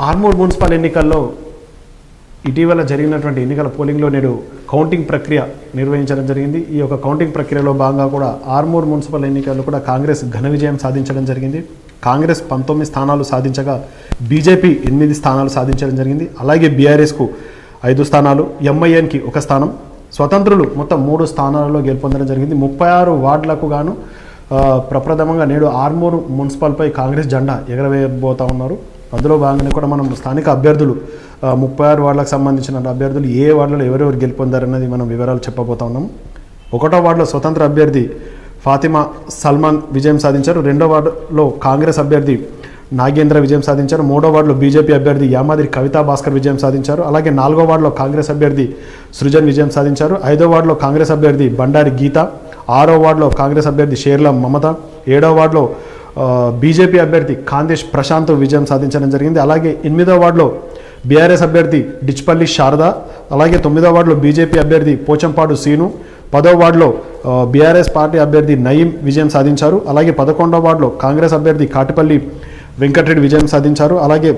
Armoor municipal ఎన్నికల్లో ఇటీవల జరిగినటువంటి ఎన్నికల పోలింగ్లో నేడు కౌంటింగ్ ప్రక్రియ నిర్వహించడం జరిగింది. ఈ యొక్క కౌంటింగ్ ప్రక్రియలో భాగంగా కూడా ఆర్మూర్ మున్సిపల్ ఎన్నికల్లో కూడా కాంగ్రెస్ ఘన విజయం సాధించడం జరిగింది. కాంగ్రెస్ 19 స్థానాలు సాధించగా బీజేపీ 8 స్థానాలు సాధించడం జరిగింది. అలాగే బీఆర్ఎస్కు 5 స్థానాలు, ఎంఐఎన్కి 1 స్థానం, స్వతంత్రులు మొత్తం 3 స్థానాలలో గెలుపొందడం జరిగింది. 36 వార్డులకు గాను ప్రప్రథమంగా నేడు ఆర్మూర్ మున్సిపల్పై కాంగ్రెస్ జెండా ఎగరవేయబోతా ఉన్నారు. అందులో భాగంగానే కూడా మనం స్థానిక అభ్యర్థులు 36 వార్డులకు సంబంధించిన అభ్యర్థులు ఏ వార్డులో ఎవరెవరు గెలుపొందారన్నది మనం వివరాలు చెప్పబోతా ఉన్నాం. 1వ వార్డులో స్వతంత్ర అభ్యర్థి ఫాతిమా సల్మాన్ విజయం సాధించారు. 2వ వార్డులో కాంగ్రెస్ అభ్యర్థి నాగేంద్ర విజయం సాధించారు. 3వ వార్డులో బీజేపీ అభ్యర్థి యామాద్రి కవితా భాస్కర్ విజయం సాధించారు. అలాగే 4వ వార్డులో కాంగ్రెస్ అభ్యర్థి సృజన్ విజయం సాధించారు. 5వ వార్డులో కాంగ్రెస్ అభ్యర్థి బండారి గీత, 6వ వార్డులో కాంగ్రెస్ అభ్యర్థి షేర్ల మమత, 7వ వార్డులో బీజేపీ అభ్యర్థి ఖాందేశ్ ప్రశాంత్ విజయం సాధించడం జరిగింది. అలాగే 8వ వార్డులో బీఆర్ఎస్ అభ్యర్థి డిచ్పల్లి శారద, అలాగే 9వ వార్డులో బీజేపీ అభ్యర్థి పోచంపాడు సీను, 10వ వార్డులో బీఆర్ఎస్ పార్టీ అభ్యర్థి నయీం విజయం సాధించారు. అలాగే 11వ వార్డులో కాంగ్రెస్ అభ్యర్థి కాటిపల్లి వెంకటరెడ్డి విజయం సాధించారు. అలాగే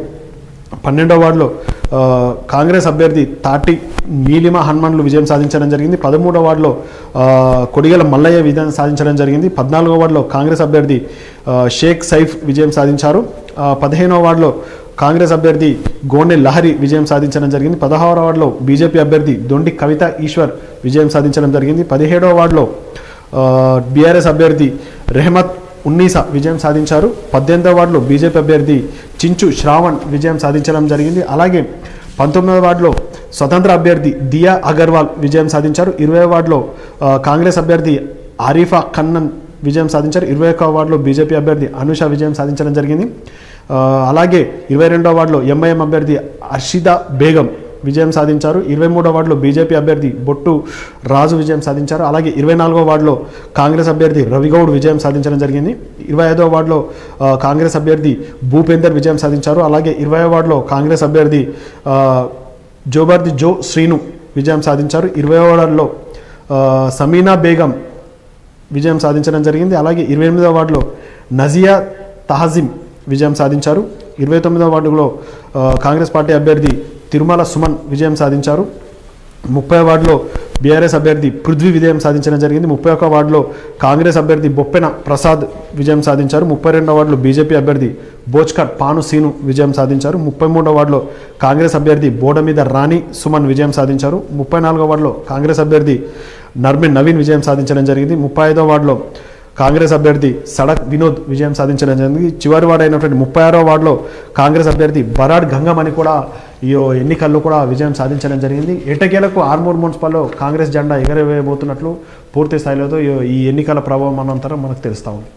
12వ వార్డులో కాంగ్రెస్ అభ్యర్థి తాటి నీలిమ హనుమన్లు విజయం సాధించడం జరిగింది. 13వ వార్డులో కొడిగల మల్లయ్య విజయం సాధించడం జరిగింది. 14వ వార్డులో కాంగ్రెస్ అభ్యర్థి షేక్ సైఫ్ విజయం సాధించారు. 15వ వార్డులో కాంగ్రెస్ అభ్యర్థి గోండె లహరి విజయం సాధించడం జరిగింది. 16వ వార్డులో బీజేపీ అభ్యర్థి దొండి కవిత ఈశ్వర్ విజయం సాధించడం జరిగింది. 17వ వార్డులో బీఆర్ఎస్ అభ్యర్థి రెహమత్ ఉన్నీసా విజయం సాధించారు. 18వ వార్డులో బీజేపీ అభ్యర్థి చించు శ్రావణ్ విజయం సాధించడం జరిగింది. అలాగే 19వ వార్డులో స్వతంత్ర అభ్యర్థి దియా అగర్వాల్ విజయం సాధించారు. 20వ వార్డులో కాంగ్రెస్ అభ్యర్థి ఆరిఫా ఖన్నన్ విజయం సాధించారు. 21వ వార్డులో బీజేపీ అభ్యర్థి అనుష విజయం సాధించడం జరిగింది. అలాగే 22వ వార్డులో ఎంఐఎం అభ్యర్థి అర్షిదా బేగం విజయం సాధించారు. 23వ వార్డులో బీజేపీ అభ్యర్థి బొట్టు రాజు విజయం సాధించారు. అలాగే 24వ వార్డులో కాంగ్రెస్ అభ్యర్థి రవిగౌడ్ విజయం సాధించడం జరిగింది. 25వ వార్డులో కాంగ్రెస్ అభ్యర్థి భూపేందర్ విజయం సాధించారు. అలాగే 20వ వార్డులో కాంగ్రెస్ అభ్యర్థి జోబర్ది జో శ్రీను విజయం సాధించారు. 20వ వార్డులో సమీనా బేగం విజయం సాధించడం జరిగింది. అలాగే 28వ వార్డులో నజియా తహజిమ్ విజయం సాధించారు. 29వ వార్డులో కాంగ్రెస్ పార్టీ అభ్యర్థి తిరుమల సుమన్ విజయం సాధించారు. 30వ వార్డులో బీఆర్ఎస్ అభ్యర్థి పృథ్వీ విజయం సాధించడం జరిగింది. 31వ వార్డులో కాంగ్రెస్ అభ్యర్థి బొప్పెన ప్రసాద్ విజయం సాధించారు. 32వ వార్డులో బీజేపీ అభ్యర్థి బోచ్కర్ పాను సీను విజయం సాధించారు. 33వ వార్డులో కాంగ్రెస్ అభ్యర్థి బోడమీద రాణి సుమన్ విజయం సాధించారు. 34వ వార్డులో కాంగ్రెస్ అభ్యర్థి నర్మిన్ నవీన్ విజయం సాధించడం జరిగింది. 35వ వార్డులో కాంగ్రెస్ అభ్యర్థి సడక్ వినోద్ విజయం సాధించడం జరిగింది. చివరి వార్డు అయినటువంటి 36వ వార్డులో కాంగ్రెస్ అభ్యర్థి బరాడ్ గంగమని కూడా ఈ ఎన్నికల్లో కూడా విజయం సాధించడం జరిగింది. ఎట్టకేలకు ఆర్మూర్ మున్సిపల్లో కాంగ్రెస్ జెండా ఎగరవేయబోతున్నట్లు పూర్తి స్థాయిలో ఈ ఎన్నికల ప్రభావం అనంతరం మనకు తెలుస్తూ ఉంది.